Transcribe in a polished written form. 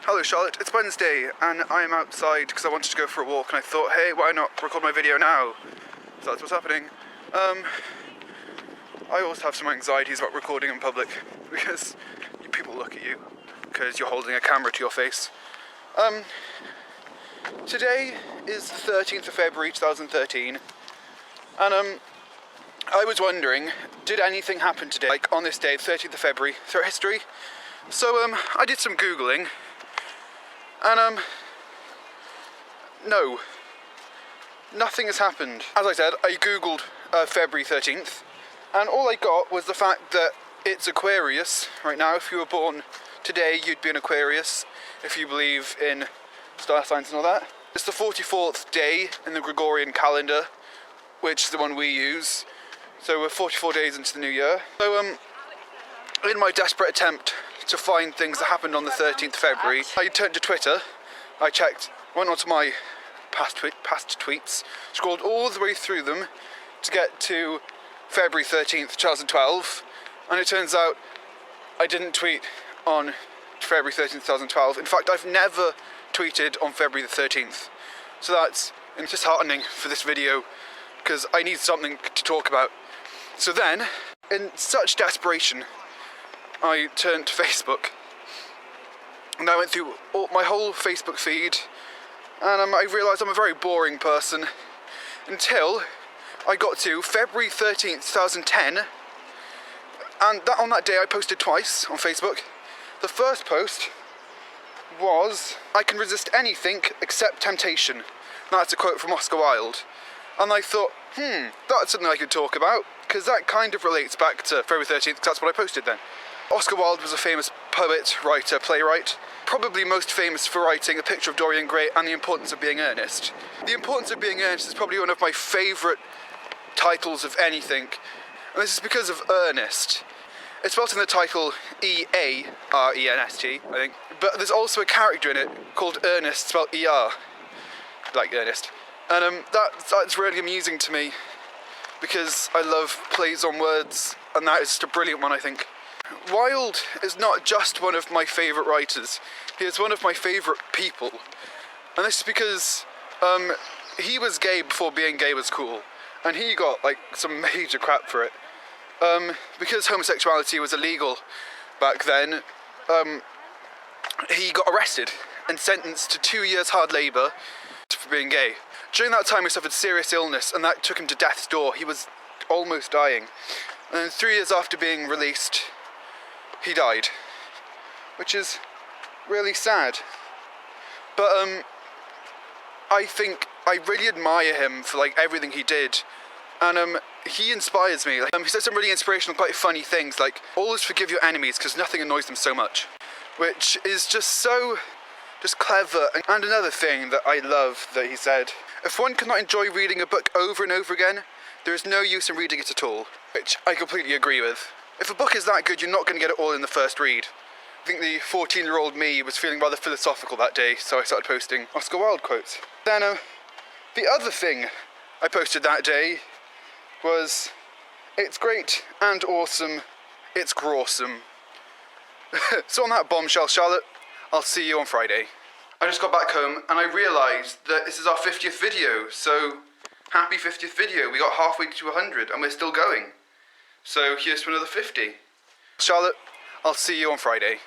Hello Charlotte, it's Wednesday and I am outside because I wanted to go for a walk and I thought, hey, why not record my video now? So that's what's happening. I always have some anxieties about recording in public because people look at you because you're holding a camera to your face. Today is the 13th of February 2013 and I was wondering, did anything happen today, like on this day, 13th of February, throughout history? So I did some Googling and no, nothing has happened. As I said, I Googled February 13th and all I got was the fact that it's Aquarius right now. If you were born today, you'd be an Aquarius, if you believe in star signs and all that. It's the 44th day in the Gregorian calendar, which is the one we use. So we're 44 days into the new year. So in my desperate attempt to find things that happened on the 13th of February, I turned to Twitter, I checked, went onto my past tweets, scrolled all the way through them to get to February 13th, 2012, and it turns out I didn't tweet on February 13th, 2012. In fact, I've never tweeted on February the 13th. So that's disheartening for this video, because I need something to talk about. So then, in such desperation, I turned to Facebook, and I went through my whole Facebook feed, and I realised I'm a very boring person, until I got to February 13th, 2010, and on that day I posted twice on Facebook. The first post was, "I can resist anything except temptation." That's a quote from Oscar Wilde. And I thought, that's something I could talk about, because that kind of relates back to February 13th, because that's what I posted then. Oscar Wilde was a famous poet, writer, playwright, probably most famous for writing A Picture of Dorian Gray and The Importance of Being Earnest. The Importance of Being Earnest is probably one of my favourite titles of anything, and this is because of earnest. It's spelled in the title E-A-R-E-N-S-T, I think, but there's also a character in it called Ernest, spelled E-R, like Ernest. And that's really amusing to me, because I love plays on words, and that is just a brilliant one, I think. Wilde is not just one of my favourite writers, he is one of my favourite people. And this is because he was gay before being gay was cool, and he got like some major crap for it. Because homosexuality was illegal back then, he got arrested and sentenced to 2 years hard labour for being gay. During that time he suffered serious illness, and that took him to death's door. He was almost dying. And then 3 years after being released, he died, which is really sad. But I think I really admire him for like everything he did, and he inspires me. He said some really inspirational, quite funny things, like always forgive your enemies because nothing annoys them so much, which is just clever. And another thing that I love that he said: if one cannot enjoy reading a book over and over again, there is no use in reading it at all, which I completely agree with. If a book is that good, you're not going to get it all in the first read. I think the 14-year-old me was feeling rather philosophical that day, so I started posting Oscar Wilde quotes. Then the other thing I posted that day was, "It's great and awesome, it's grawsome." So on that bombshell, Charlotte, I'll see you on Friday. I just got back home and I realised that this is our 50th video, so happy 50th video. We got halfway to 100 and we're still going. So here's to another 50. Charlotte, I'll see you on Friday.